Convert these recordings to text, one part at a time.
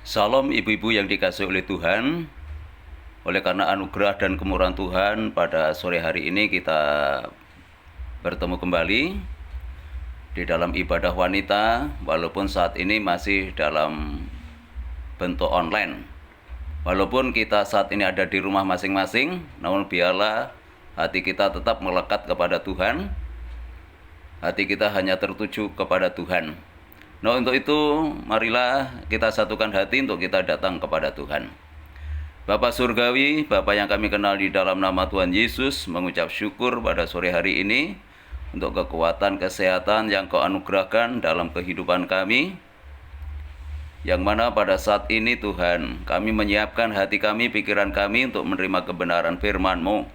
Salam ibu-ibu yang dikasihi oleh Tuhan. Oleh karena anugerah dan kemurahan Tuhan, pada sore hari ini kita bertemu kembali di dalam ibadah wanita, walaupun saat ini masih dalam bentuk online. Walaupun kita saat ini ada di rumah masing-masing, namun biarlah hati kita tetap melekat kepada Tuhan. Hati kita hanya tertuju kepada Tuhan. Nah, untuk itu marilah kita satukan hati untuk kita datang kepada Tuhan. Bapa Surgawi, Bapa yang kami kenal di dalam nama Tuhan Yesus, mengucap syukur pada sore hari ini untuk kekuatan kesehatan yang Kau anugerahkan dalam kehidupan kami, yang mana pada saat ini Tuhan, kami menyiapkan hati kami, pikiran kami untuk menerima kebenaran firman-Mu.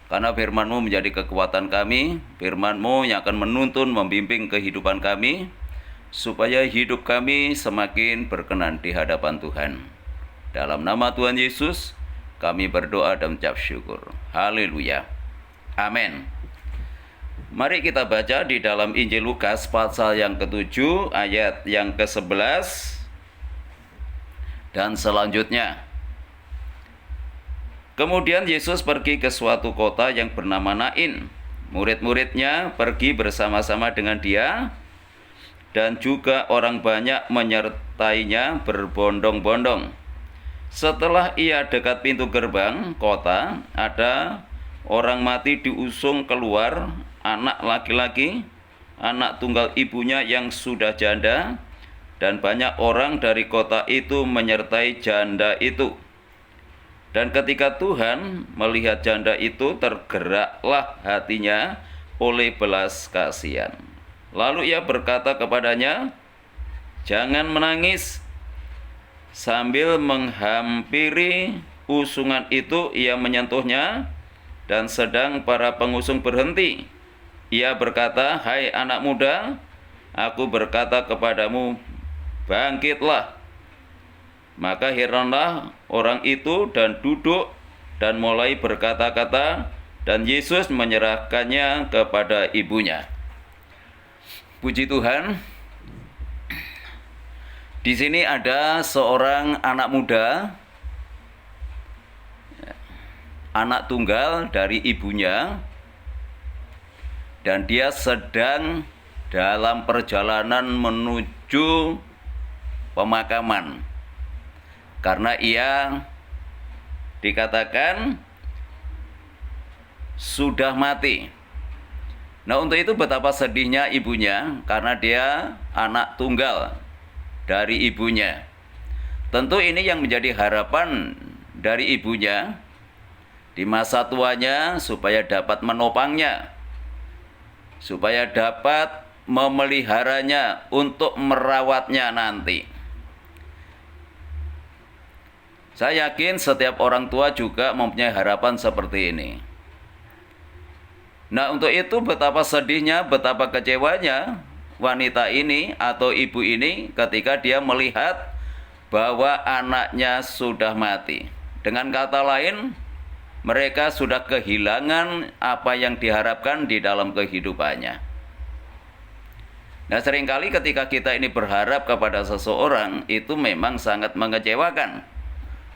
Karena firman-Mu menjadi kekuatan kami, firman-Mu yang akan menuntun, membimbing kehidupan kami, supaya hidup kami semakin berkenan di hadapan Tuhan. Dalam nama Tuhan Yesus, kami berdoa dan mengucap syukur. Haleluya. Amin. Mari kita baca di dalam Injil Lukas pasal yang ke-7 ayat yang ke-11 dan selanjutnya. Kemudian Yesus pergi ke suatu kota yang bernama Nain. Murid-muridnya pergi bersama-sama dengan dia, dan juga orang banyak menyertainya berbondong-bondong. Setelah ia dekat pintu gerbang kota, ada orang mati diusung keluar, anak laki-laki, anak tunggal ibunya yang sudah janda, dan banyak orang dari kota itu menyertai janda itu. Dan ketika Tuhan melihat janda itu, tergeraklah hatinya oleh belas kasihan. Lalu ia berkata kepadanya, "Jangan menangis." Sambil menghampiri usungan itu, ia menyentuhnya, dan sedang para pengusung berhenti, ia berkata, "Hai anak muda, aku berkata kepadamu, bangkitlah." Maka heranlah orang itu dan duduk dan mulai berkata-kata, dan Yesus menyerahkannya kepada ibunya. Puji Tuhan. Di sini ada seorang anak muda, anak tunggal dari ibunya, dan dia sedang dalam perjalanan menuju pemakaman. Karena ia dikatakan sudah mati. Nah, untuk itu betapa sedihnya ibunya, karena dia anak tunggal dari ibunya. Tentu ini yang menjadi harapan dari ibunya di masa tuanya, supaya dapat menopangnya, supaya dapat memeliharanya, untuk merawatnya nanti. Saya yakin setiap orang tua juga mempunyai harapan seperti ini. Nah, untuk itu betapa sedihnya, betapa kecewanya wanita ini atau ibu ini ketika dia melihat bahwa anaknya sudah mati. Dengan kata lain, mereka sudah kehilangan apa yang diharapkan di dalam kehidupannya. Nah, seringkali ketika kita ini berharap kepada seseorang, itu memang sangat mengecewakan.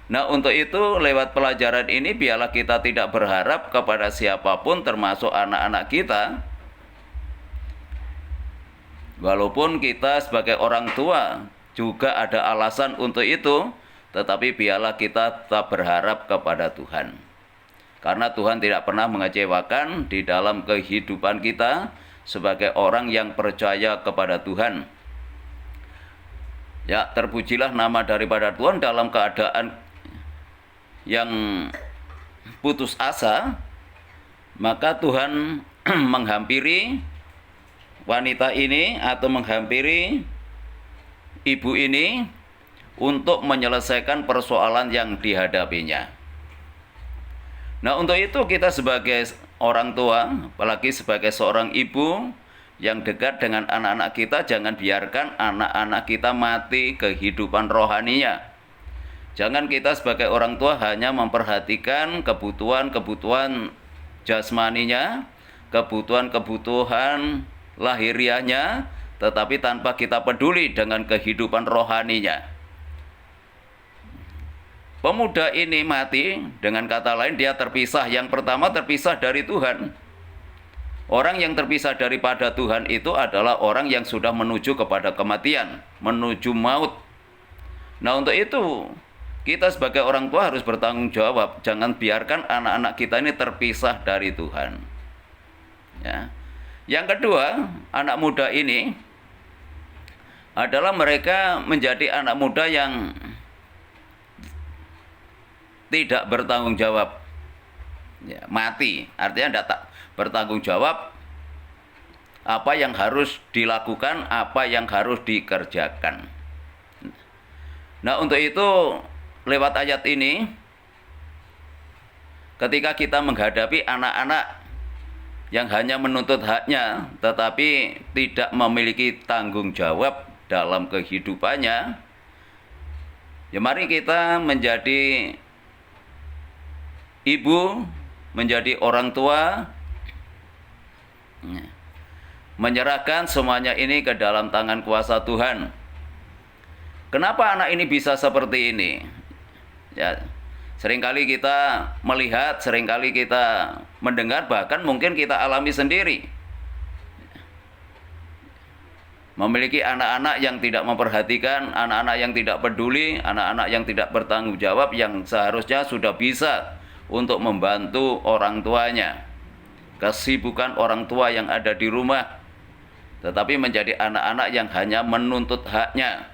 Nah, untuk itu lewat pelajaran ini biarlah kita tidak berharap kepada siapapun, termasuk anak-anak kita. Walaupun kita sebagai orang tua juga ada alasan untuk itu, tetapi biarlah kita tetap berharap kepada Tuhan. Karena Tuhan tidak pernah mengecewakan di dalam kehidupan kita sebagai orang yang percaya kepada Tuhan. Ya, terpujilah nama daripada Tuhan. Dalam keadaan yang putus asa, maka Tuhan menghampiri wanita ini atau menghampiri ibu ini untuk menyelesaikan persoalan yang dihadapinya. Nah, untuk itu kita sebagai orang tua, apalagi sebagai seorang ibu yang dekat dengan anak-anak kita, jangan biarkan anak-anak kita mati kehidupan rohaninya. Jangan kita sebagai orang tua hanya memperhatikan kebutuhan-kebutuhan jasmaninya, kebutuhan-kebutuhan lahiriahnya, tetapi tanpa kita peduli dengan kehidupan rohaninya. pemuda ini mati, dengan kata lain dia terpisah. Yang pertama terpisah dari Tuhan. Orang yang terpisah daripada Tuhan itu adalah orang yang sudah menuju kepada kematian, menuju maut. Nah, untuk itu kita sebagai orang tua harus bertanggung jawab. Jangan biarkan anak-anak kita ini terpisah dari Tuhan. Ya. Yang kedua, anak muda ini adalah mereka menjadi anak muda yang tidak bertanggung jawab. Ya, mati, artinya tidak bertanggung jawab apa yang harus dilakukan, apa yang harus dikerjakan. Nah, untuk itu lewat ayat ini, ketika kita menghadapi anak-anak yang hanya menuntut haknya tetapi tidak memiliki tanggung jawab dalam kehidupannya, ya mari kita menjadi ibu, menjadi orang tua, menyerahkan semuanya ini ke dalam tangan kuasa Tuhan. Kenapa anak ini bisa seperti ini? Ya, seringkali kita melihat, seringkali kita mendengar, bahkan mungkin kita alami sendiri. Memiliki anak-anak yang tidak memperhatikan, anak-anak yang tidak peduli, anak-anak yang tidak bertanggung jawab, yang seharusnya sudah bisa untuk membantu orang tuanya. Kesibukan orang tua yang ada di rumah, tetapi menjadi anak-anak yang hanya menuntut haknya,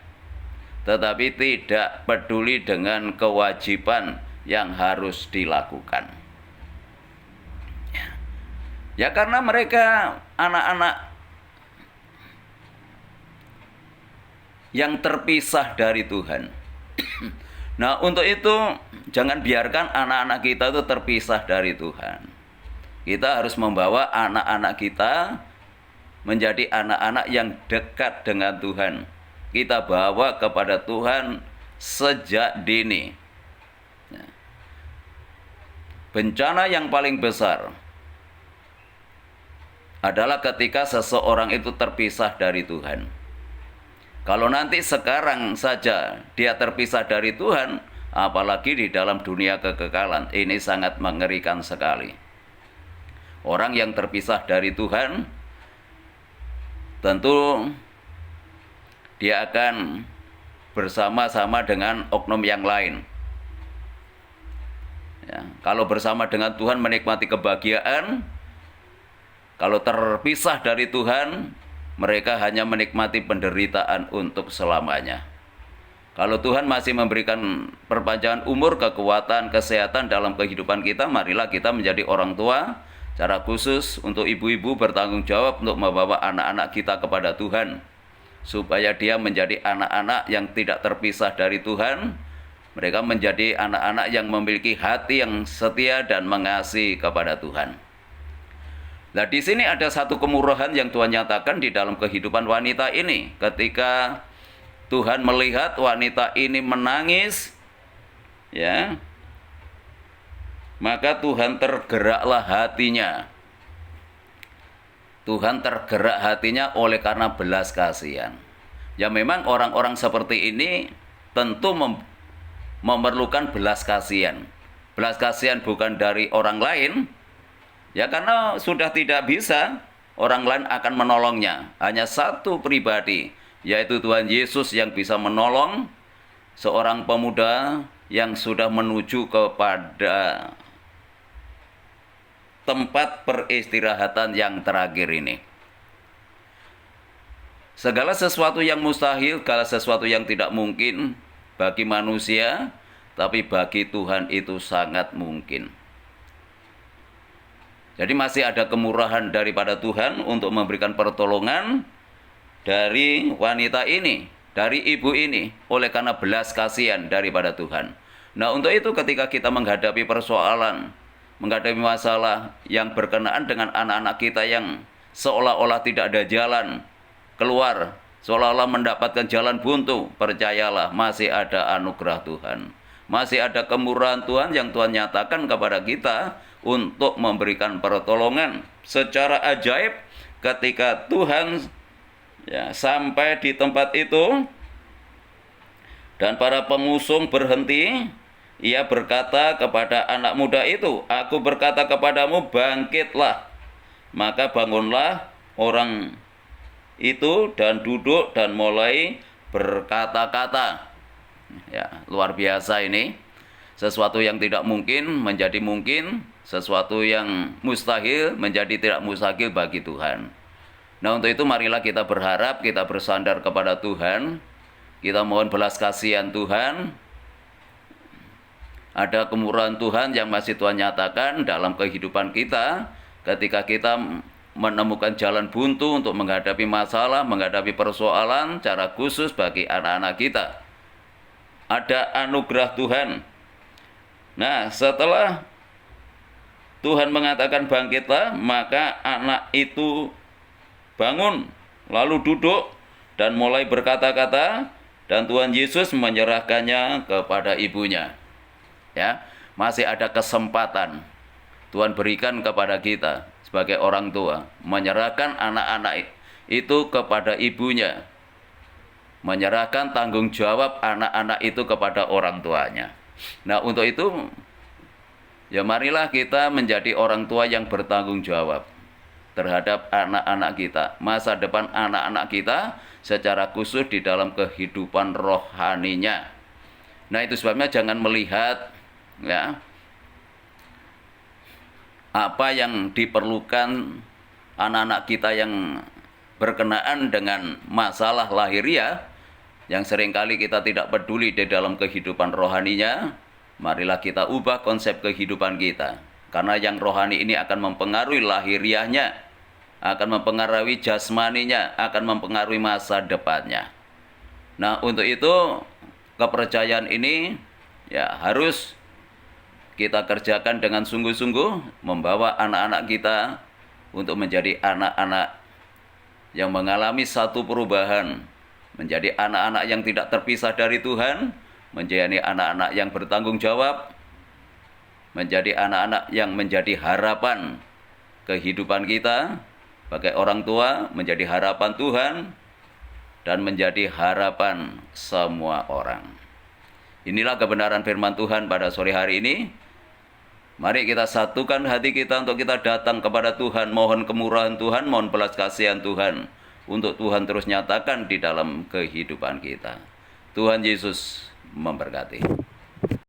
tetapi tidak peduli dengan kewajiban yang harus dilakukan. Ya, karena mereka anak-anak yang terpisah dari Tuhan. Nah, untuk itu jangan biarkan anak-anak kita itu terpisah dari Tuhan. Kita harus membawa anak-anak kita menjadi anak-anak yang dekat dengan Tuhan. Kita bawa kepada Tuhan sejak dini. Bencana yang paling besar adalah ketika seseorang itu terpisah dari Tuhan. Kalau nanti sekarang saja dia terpisah dari Tuhan, apalagi di dalam dunia kekekalan, ini sangat mengerikan sekali. Orang yang terpisah dari Tuhan tentu dia akan bersama-sama dengan oknum yang lain. Ya, kalau bersama dengan Tuhan menikmati kebahagiaan, kalau terpisah dari Tuhan, mereka hanya menikmati penderitaan untuk selamanya. Kalau Tuhan masih memberikan perpanjangan umur, kekuatan, kesehatan dalam kehidupan kita, marilah kita menjadi orang tua. Cara khusus untuk ibu-ibu bertanggung jawab untuk membawa anak-anak kita kepada Tuhan, supaya dia menjadi anak-anak yang tidak terpisah dari Tuhan. Mereka menjadi anak-anak yang memiliki hati yang setia dan mengasihi kepada Tuhan. Nah, di sini ada satu kemurahan yang Tuhan nyatakan di dalam kehidupan wanita ini. Ketika Tuhan melihat wanita ini menangis, ya, maka Tuhan tergeraklah hatinya. Tuhan tergerak hatinya oleh karena belas kasihan. Ya, memang orang-orang seperti ini tentu memerlukan belas kasihan. Belas kasihan bukan dari orang lain, ya, karena sudah tidak bisa orang lain akan menolongnya. Hanya satu pribadi, yaitu Tuhan Yesus yang bisa menolong seorang pemuda yang sudah menuju kepada tempat peristirahatan yang terakhir ini. Segala sesuatu yang mustahil, segala sesuatu yang tidak mungkin bagi manusia, tapi bagi Tuhan itu sangat mungkin. Jadi masih ada kemurahan daripada Tuhan untuk memberikan pertolongan dari wanita ini, dari ibu ini, oleh karena belas kasihan daripada Tuhan. Nah, untuk itu ketika kita menghadapi persoalan, menghadapi masalah yang berkenaan dengan anak-anak kita yang seolah-olah tidak ada jalan keluar, seolah-olah mendapatkan jalan buntu, percayalah masih ada anugerah Tuhan. Masih ada kemurahan Tuhan yang Tuhan nyatakan kepada kita untuk memberikan pertolongan secara ajaib. Ketika Tuhan sampai di tempat itu dan para pengusung berhenti, Ia berkata kepada anak muda itu, "Aku berkata kepadamu, bangkitlah." Maka bangunlah orang itu dan duduk dan mulai berkata-kata. Ya, luar biasa ini. Sesuatu yang tidak mungkin menjadi mungkin, sesuatu yang mustahil menjadi tidak mustahil bagi Tuhan. Nah, untuk itu marilah kita berharap, kita bersandar kepada Tuhan, kita mohon belas kasihan Tuhan. Ada kemurahan Tuhan yang masih Tuhan nyatakan dalam kehidupan kita ketika kita menemukan jalan buntu untuk menghadapi masalah, menghadapi persoalan cara khusus bagi anak-anak kita. Ada anugerah Tuhan. Nah, setelah Tuhan mengatakan bangkitlah, maka anak itu bangun, lalu duduk dan mulai berkata-kata, dan Tuhan Yesus menyerahkannya kepada ibunya. Ya, masih ada kesempatan Tuhan berikan kepada kita sebagai orang tua, menyerahkan anak-anak itu kepada ibunya, menyerahkan tanggung jawab anak-anak itu kepada orang tuanya. Nah, untuk itu ya marilah kita menjadi orang tua yang bertanggung jawab terhadap anak-anak kita, masa depan anak-anak kita secara khusus di dalam kehidupan rohaninya. Nah, itu sebabnya jangan melihat ya apa yang diperlukan anak-anak kita yang berkenaan dengan masalah lahiriah yang seringkali kita tidak peduli di dalam kehidupan rohaninya. Marilah kita ubah konsep kehidupan kita, karena yang rohani ini akan mempengaruhi lahiriahnya, akan mempengaruhi jasmaninya, akan mempengaruhi masa depannya. Nah, untuk itu kepercayaan ini ya harus kita kerjakan dengan sungguh-sungguh, membawa anak-anak kita untuk menjadi anak-anak yang mengalami satu perubahan, menjadi anak-anak yang tidak terpisah dari Tuhan, menjadi anak-anak yang bertanggung jawab, menjadi anak-anak yang menjadi harapan kehidupan kita sebagai orang tua, menjadi harapan Tuhan, dan menjadi harapan semua orang. Inilah kebenaran firman Tuhan pada sore hari ini. Mari kita satukan hati kita untuk kita datang kepada Tuhan, mohon kemurahan Tuhan, mohon belas kasihan Tuhan, untuk Tuhan terus nyatakan di dalam kehidupan kita. Tuhan Yesus memberkati.